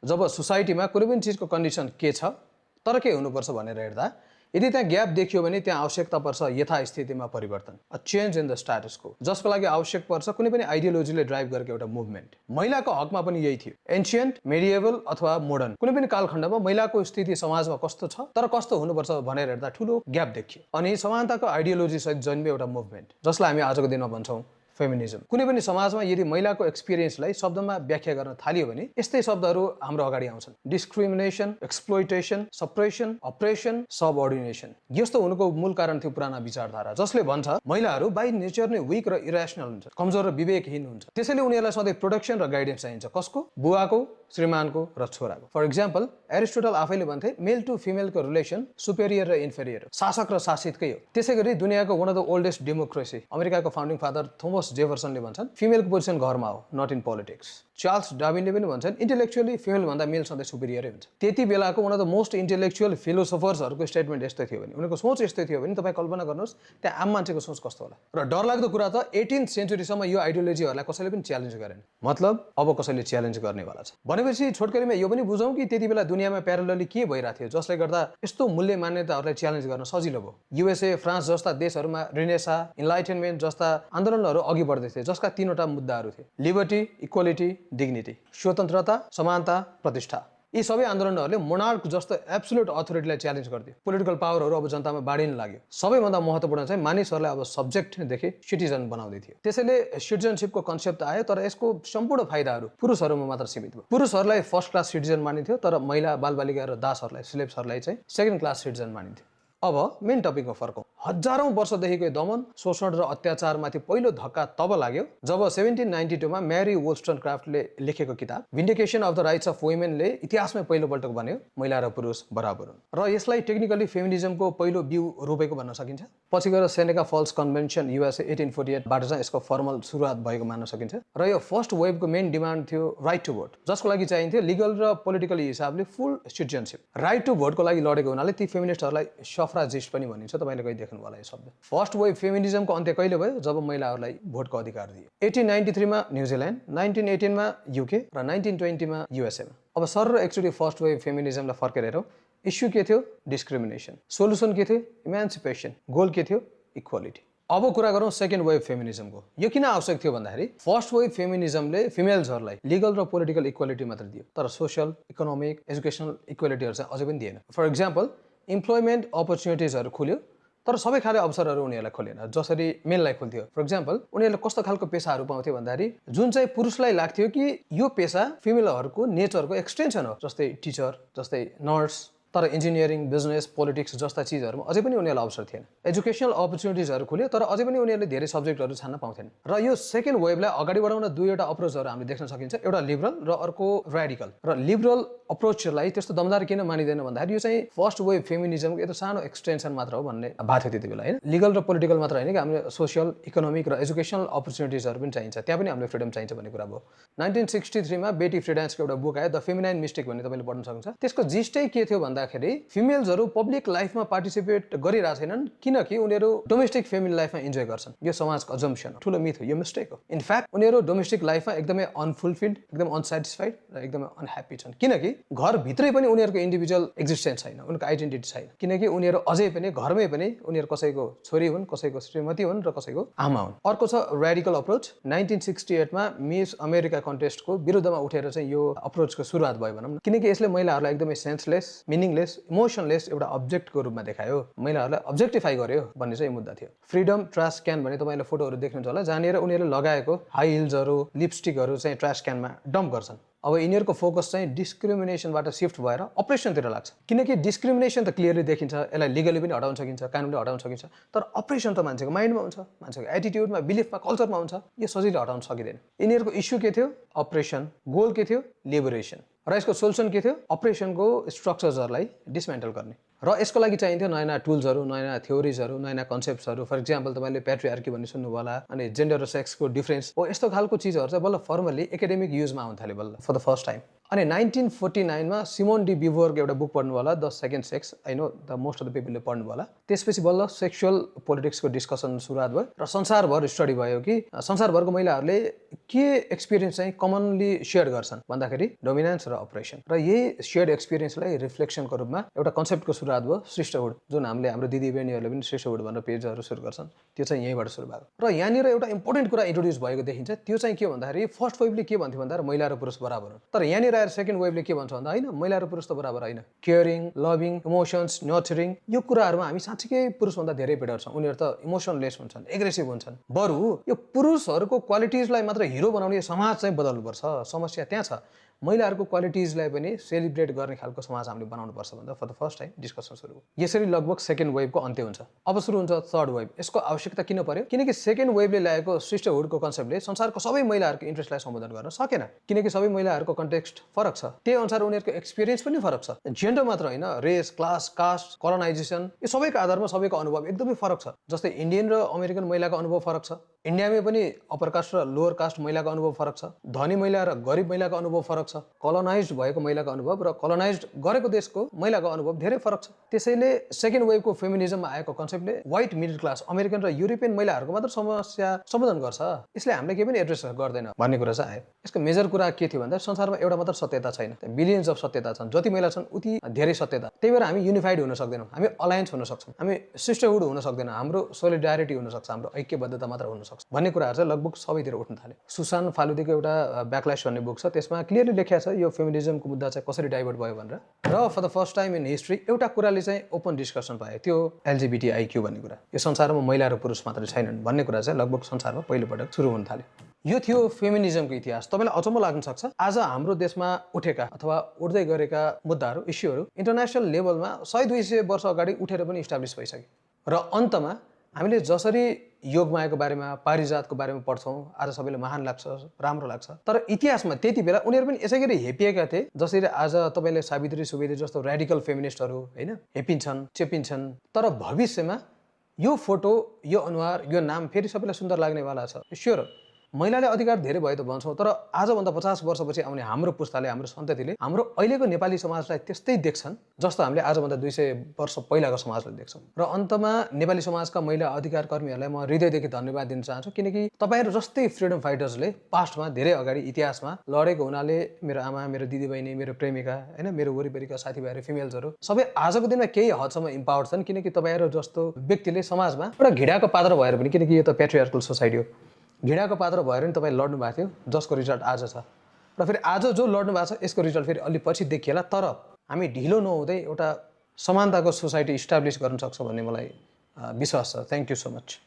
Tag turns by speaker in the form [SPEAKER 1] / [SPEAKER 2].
[SPEAKER 1] जब सोसाइटीमा कुनै पनि चिजको कन्डिसन के छ तर के हुनुपर्छ भनेर हेर्दा यदि त्यहाँ ग्याप देखियो भने त्यहाँ आवश्यकता पर्छ यथास्थितिमा परिवर्तन, a change in the status को, जसको लागि आवश्यक पर्छ कुनै पनि आइडियोलोजीले ड्राइभ गरेको एउटा मुभमेन्ट। महिलाको हकमा पनि यही थियो। एन्शियन्ट, मेडिएभल अथवा मोडर्न कुनै पनि कालखण्डमा महिलाको स्थिति समाजमा कस्तो छ तर कस्तो हुनुपर्छ भनेर हेर्दा ठुलो ग्याप देखियो। अनि समानताको आइडियोलोजी सहित जन्मियो एउटा मुभमेन्ट जसलाई हामी आजको दिनमा भन्छौँ फेमिनिजम। कुनै पनि समाजमा यदि महिलाको एक्सपिरियन्सलाई शब्दमा व्याख्या गर्न थालियो भने यस्तै शब्दहरू हाम्रो अगाडि आउँछन्। Discrimination, exploitation, suppression, oppression, subordination. यस्तो हुनुको मूल कारण थियो पुराना विचारधारा जसले भन्छ महिलाहरू बाइ नेचर नै विक र इरेसनल हुन्छ, कमजोर र विवेकहीन हुन्छ। त्यसैले उनीहरूलाई सधैँ प्रोटेक्सन र गाइडेन्स चाहिन्छ। कसको? बुवाको, श्रीमानको र छोराको। फर इक्जाम्पल एरिस्टोटल आफैले भन्थे मेल टु फिमेलको रिलेसन सुपेरियर र इन्फेरियर, शासक र शासितकै हो। त्यसै गरी दुनियाँको one of the oldest democracy अमेरिकाको फाउन्डिङ फादर थोमस जेफरसनले भन्छन् फिमेलको पोजिसन घरमा हो, नट इन पोलिटिक्स। चार्ल्स डार्विनले पनि भन्छन् इन्टेलेक्चुअली फिमेल भन्दा मेल सधैँ सुपेरियरै हुन्छ। त्यति बेलाको one of the most intellectual फिलोसोफर्सहरूको स्टेटमेन्ट यस्तो थियो भने, उनीहरूको सोच यस्तो थियो भने तपाईँ कल्पना गर्नुहोस् त्यहाँ आम मान्छेको सोच कस्तो होला। र डरलाग्दो कुरा त 18th सेन्चुरीसम्म यो आइडियोलोजीहरूलाई कसैले पनि च्यालेन्ज गरेन। मतलब अब कसैले च्यालेन्ज गर्नेवाला छ भनेपछि छोटकरीमा यो पनि बुझौँ कि त्यति बेला दुनियाँमा प्यारलली के भइरहेको थियो जसले गर्दा यस्तो मूल्य मान्यताहरूलाई च्यालेन्ज गर्न सजिलो भयो। युएसए, फ्रान्स जस्ता देशहरूमा रिनेसा, इन्लाइटेनमेन्ट जस्ता आन्दोलनहरू अघि बढ्दै थिए जसका 3वटा मुद्दाहरू थिए: लिबर्टी, इक्वालिटी, डिग्निटी, स्वतन्त्रता, समानता, प्रतिष्ठा। यी सबै आन्दोलनहरूले मोनार्क जस्तो एब्सोल्युट अथोरिटीलाई च्यालेन्ज गर्थ्यो। पोलिटिकल पावरहरू अब जनतामा बाँडिन लाग्यो। सबैभन्दा महत्त्वपूर्ण चाहिँ मानिसहरूलाई अब सब्जेक्टदेखि सिटिजन बनाउँदै थियो। त्यसैले सिटिजनसिपको कन्सेप्ट आयो तर यसको सम्पूर्ण फाइदाहरू पुरुषहरूमा मात्र सीमित भयो। पुरुषहरूलाई फर्स्ट क्लास सिटिजन मानिन्थ्यो तर महिला, बालबालिका र दासहरूलाई, स्लेब्सहरूलाई चाहिँ सेकेन्ड क्लास सिटिजन मानिन्थ्यो। अब मेन टपिकमा फर्कौँ। हजारौं वर्षदेखिको दमन, शोषण र अत्याचारमाथि पहिलो धक्का तब लाग्यो जब 1792 मा म्यारी वोल्स्टनक्राफ्टले लेखेको किताब भिन्डिकेसन अफ द राइट्स अफ वुमेनले इतिहासमै पहिलोपल्ट भन्यो महिला र पुरुष बराबर हुन्। र यसलाई टेक्निकली फेमिनिजमको पहिलो बिउ रोपेको भन्न सकिन्छ। पछि गएर सेनेका फल्स कन्भेन्सन युएसए 1848 बाट चाहिँ यसको फर्मल सुरुवात भएको मान्न सकिन्छ। र यो फर्स्ट वेभको मेन डिमान्ड थियो राइट टु भोट, जसको लागि चाहिन्थ्यो लिगल र पोलिटिकली हिसाबले फुल सिटिजनसिप। राइट टु भोटको लागि लडेको हुनाले ती फेमिनिस्टहरूलाई सफ्राजिस्ट पनि भनिन्छ। तपाईँले कहिले देख्नु होला यो शब्द। फर्स्ट वेभ फेमिनिजमको अन्त्य कहिले भयो? जब महिलाहरूलाई भोटको अधिकार दियो। 1893 मा न्युजिल्यान्ड, 1918 मा युके र 1920 मा युएसए मा। अब सर र एकचोटि फर्स्ट वेभ फेमिनिजमलाई फर्केर हेरौँ। इस्यु के थियो? डिस्क्रिमिनेसन। सोलुसन के थियो? इमान्सिपेसन। गोल के थियो? इक्वालिटी। अब कुरा गरौँ सेकेन्ड वेभ फेमिनिजमको। यो किन आवश्यक थियो भन्दाखेरि फर्स्ट वेभ फेमिनिजमले फिमेल्सहरूलाई लिगल र पोलिटिकल इक्वालिटी मात्र दियो तर सोशल, इकोनोमिक, एजुकेसनल इक्वालिटीहरू चाहिँ अझै पनि दिएन। फर इक्जाम्पल इम्प्लोइमेन्ट अपर्च्युनिटिजहरू खुल्यो तर सबै खाले अवसरहरू उनीहरूलाई खोलेन जसरी मेललाई खुल्थ्यो। फर इक्जाम्पल उनीहरूले कस्तो खालको पेसाहरू पाउँथ्यो भन्दाखेरि जुन चाहिँ पुरुषलाई लाग्थ्यो कि यो पेसा फिमेलहरूको नेचरको एक्सटेन्सन हो, जस्तै टिचर, जस्तै नर्स, तर इन्जिनियरिङ, बिजनेस, पोलिटिक्स जस्ता चिजहरूमा अझै पनि उनीहरूलाई अवसर थिएन। एजुकेसनल अपर्च्युनिटिजहरू खुल्यो तर अझै पनि उनीहरूले धेरै सब्जेक्टहरू छान्न पाउँथेन। र यो सेकेन्ड वेभलाई अगाडि बढाउन दुईवटा अप्रोचहरू हामीले देख्न सकिन्छ, एउटा लिबरल र अर्को रेडिकल। र लिबरल अप्रोचलाई त्यस्तो दमदार किन मानिँदैन भन्दाखेरि यो चाहिँ फर्स्ट वेभ फेमिनिजमको यस्तो सानो एक्सटेन्सन मात्र हो भन्ने भएको थियो त्यति बेला होइन। लिगल र पोलिटिकल मात्र होइन कि हामीले सोसियल, इकोनोमिक र एजुकेसनल अपर्च्युनिटिजहरू पनि चाहिन्छ, त्यहाँ पनि हामीले फ्रिडम चाहिन्छ भन्ने कुरा भयो। 1963 मा बेटी फ्रिडान्सको एउटा बुक आयो द फेमिनाइन मिस्टेक भन्ने, तपाईँले पढ्न सक्नुहुन्छ। त्यसको जिस्टै के थियो भन्दाखेरि फिमेल्सहरू पब्लिक लाइफमा पार्टिसिपेट गरिरहेको छैनन् किनकि उनीहरू डोमेस्टिक फेमिली लाइफमा इन्जोय गर्छन्। यो समाजको अजम्पसन हो, ठुलो मिथ हो, यो मिस्टेक हो। इनफ्याक्ट उनीहरू डोमेस्टिक लाइफमा एकदमै अनफुलफिल्ड, एकदम अनसेटिस्फाइड र एकदमै अनह्याप्पी छन् किनकि घरभित्रै पनि उनीहरूको इन्डिभिजुअल एक्जिस्टेन्स छैन, उनीहरूको आइडेन्टिटी छैन किनकि उनीहरू अझै पनि घरमै पनि उनीहरू कसैको छोरी हुन्, कसैको श्रीमती हुन् र कसैको आमा हुन्। अर्को छ रेडिकल अप्रोच। 1968 मा मिस अमेरिका कन्टेस्टको विरुद्धमा उठेर चाहिँ यो अप्रोचको सुरुवात भयो भनौँ न, किनकि यसले महिलाहरूलाई एकदमै सेन्सलेस, मिनिङलेस, इमोसनलेस एउटा अब्जेक्टको रूपमा देखायो, महिलाहरूलाई अब्जेक्टिफाई गर्यो भन्ने चाहिँ मुद्दा थियो। फ्रिडम ट्रास क्यान भने तपाईँले फोटोहरू देख्नुहुन्छ होला, जहाँनिर उनीहरूले लगाएको हाई हिल्सहरू, लिपस्टिकहरू चाहिँ ट्रास क्यानमा डम्प गर्छन्। अब यिनीहरूको फोकस चाहिँ डिस्क्रिमिनेसनबाट सिफ्ट भएर अपरेसनतिर लाग्छ किनकि डिस्क्रिमिनेसन त क्लियरली देखिन्छ, यसलाई लिगली पनि हटाउन सकिन्छ, कानुनले हटाउन सकिन्छ, तर अपरेसन त मान्छेको माइन्डमा हुन्छ, मान्छेको एटिट्युडमा, बिलिफमा, कल्चरमा हुन्छ। यो सजिलै हटाउन सकिँदैन। यिनीहरूको इस्यु के थियो? अपरेसन। गोल के थियो? लिबरेसन। र यसको सोल्युसन के थियो? अपरेसनको स्ट्रक्चर्सहरूलाई डिसमेन्टल गर्ने। र यसको लागि चाहिन्थ्यो नयाँ नयाँ टुल्सहरू, नयाँ थ्योरिजहरू, नयाँ कन्सेप्ट्सहरू। फर इक्जाम्पल तपाईँले प्याट्रिआर्की भन्ने सुन्नुभयो होला, अनि जेन्डर र सेक्सको डिफ्रेन्स हो, यस्तो खालको चिजहरू चाहिँ बल्ल फर्मली एकाडेमिक युजमा आउन थाल्यो बल्ल फर द फर्स्ट टाइम। अनि 1949 मा सिमोन डी बिभोरको एउटा बुक पढ्नु होला the second sex I know the most of the पिपलले पढ्नु होला त्यसपछि बल्ल सेक्सुअल पोलिटिक्सको डिस्कसन सुरुवात भयो र संसारभर स्टडी भयो कि संसारभरको महिलाहरूले के एक्सपिरियन्स चाहिँ कमनली सेयर गर्छन् भन्दाखेरि डोमिनेन्स र अप्रेसन र यही सेयर्ड एक्सपिरियन्सलाई रिफ्लेक्सनको रूपमा एउटा कन्सेप्टको सुरुवात भयो सिस्टरहुड जुन हामीले हाम्रो दिदीबहिनीहरूले पनि सिस्टरहुड भनेर पेजहरू सुरु गर्छन् त्यो चाहिँ यहीँबाट सुरु भएको र यहाँनिर एउटा इम्पोर्टेन्ट कुरा इन्ट्रोड्युस भएको देखिन्छ त्यो चाहिँ के भन्दाखेरि फर्स्ट वेभले के भन्थ्यो भन्दा महिला र पुरुष बराबर हो तर यहाँनिर आएर सेकेन्ड वेभले के भन्छ भन्दा होइन महिला र पुरुष त बराबर होइन केयरिङ लभिङ इमोसन्स नर्चरिङ यो कुराहरूमा हामी साँच्चीकै पुरुषभन्दा धेरै बेटर छौँ उनीहरू त इमोसनलेस हुन्छन् एग्रेसिभ हुन्छन् बरु यो पुरुषहरूको क्वालिटिजलाई मात्र हिरो बनाउने समाज चाहिँ बदल्नुपर्छ समस्या त्यहाँ छ महिलाहरूको क्वालिटिजलाई पनि सेलिब्रेट गर्ने खालको समाज हामीले बनाउनुपर्छ भन्दा for the first time discussion सुरु यसरी लगभग सेकेन्ड वेभको अन्त्य हुन्छ अब सुरु हुन्छ थर्ड वेभ यसको आवश्यकता किन पर्यो किनकि सेकेन्ड वेभले ल्याएको सिस्टरहुडको कन्सेप्टले संसारको सबै महिलाहरूको इन्ट्रेस्टलाई सम्बोधन गर्न सकेन किनकि सबै महिलाहरूको कन्टेक्स्ट फरक छ त्यही अनुसार उनीहरूको एक्सपिरियन्स पनि फरक छ जेन्डर मात्र होइन रेस क्लास कास्ट कलोनाइजेसन यो सबैको आधारमा सबैको अनुभव एकदमै फरक छ जस्तै इन्डियन र अमेरिकन महिलाको अनुभव फरक छ इन्डियामै पनि अप्पर कास्ट र लोवर कास्ट महिलाको अनुभव फरक छ धनी महिला र गरिब महिलाको अनुभव फरक छ कलोनाइज्ड भएको महिलाको अनुभव र कलोनाइज्ड गरेको देशको महिलाको अनुभव धेरै फरक छ त्यसैले सेकेन्ड वेभको फेमिनिजममा आएको कन्सेप्टले व्हाइट मिडल क्लास अमेरिकन र युरोपियन महिलाहरूको मात्र समस्या सम्बोधन गर्छ यसले हामीले केही पनि एड्रेस गर्दैन भन्ने कुरा चाहिँ आयो यसको मेजर कुरा के थियो भन्दा संसारमा एउटा मात्र सत्यता छैन बिलियन्स अफ सत्यता छन् जति महिला छन् उति धेरै सत्यता त्यही भएर हामी युनिफाइड हुन सक्दैनौँ हामी अलायन्स हुन सक्छौँ हामी सिस्टरहुड हुन सक्दैनौँ हाम्रो सोलिडारिटी हुन सक्छ हाम्रो ऐक्यबद्धता मात्र हुन सक्छ भन्ने कुराहरू चाहिँ लगभग सबैतिर उठ्न थाले सुसान फालुदीको एउटा ब्याकल्यास भन्ने बुक छ त्यसमा क्लियरली लेखिएको छ यो फेमिनिजमको मुद्दा चाहिँ कसरी डाइभर्ट भयो भनेर र for the first time in history एउटा कुराले चाहिँ ओपन डिस्कसन पायो त्यो एलजिबिटिआइक्यू भन्ने कुरा यो संसारमा महिला र पुरुष मात्र छैनन् भन्ने कुरा चाहिँ लगभग संसारमा पहिलोपटक सुरु हुन थाल्यो यो थियो फेमिनिजमको इतिहास तपाईँलाई अचम्म लाग्न सक्छ आज हाम्रो देशमा उठेका अथवा उठ्दै गरेका मुद्दाहरू इस्युहरू इन्टरनेसनल लेभलमा 100-200 वर्ष अगाडि उठेर पनि इस्टाब्लिस भइसक्यो र अन्तमा हामीले जसरी योगमायाको बारेमा पारिजातको बारेमा पढ्छौँ आज सबैलाई महान लाग्छ राम्रो लाग्छ तर इतिहासमा त्यति बेला उनीहरू पनि यसै गरी हेपिएका थिए जसरी आज तपाईँले सावित्री सुवेदी जस्तो रेडिकल फेमिनिस्टहरू होइन हेपिन्छन् चेपिन्छन् तर भविष्यमा यो फोटो यो अनुहार यो नाम फेरि सबैलाई सुन्दर लाग्नेवाला छ स्योर महिलाले अधिकार धेरै भयो त भन्छौँ तर आजभन्दा 50 वर्षपछि आउने हाम्रो पुस्ताले हाम्रो सन्ततिले हाम्रो अहिलेको नेपाली समाजलाई त्यस्तै देख्छन् जस्तो हामीले आजभन्दा 200 वर्ष पहिलाको समाजलाई देख्छौँ र अन्तमा नेपाली समाजका महिला अधिकार कर्मीहरूलाई म हृदयदेखि धन्यवाद दिन चाहन्छु किनकि तपाईँहरू जस्तै फ्रिडम फाइटर्सले पास्टमा धेरै अगाडि इतिहासमा लडेको हुनाले मेरो आमा मेरो दिदीबहिनी मेरो प्रेमिका होइन मेरो वरिपरिका साथीभाइहरू फिमेल्सहरू सबै आजको दिनमा केही हदसम्म इम्पावर्ड छन् किनकि तपाईँहरू जस्तो व्यक्तिले समाजमा एउटा घिडाको पात्र भएर पनि किनकि यो त प्याट्रियार्कल सोसाइटी हो घिडाको पात्र भएर नि तपाईँ लड्नु भएको थियो जसको रिजल्ट आज छ र फेरि आज जो लड्नु भएको छ यसको रिजल्ट फेरि अलि पछि देखिएला तर हामी ढिलो नहुँदै एउटा समानताको सोसाइटी इस्टाब्लिस गर्न सक्छौँ भन्ने मलाई विश्वास छ थ्याङ्क यू सो मच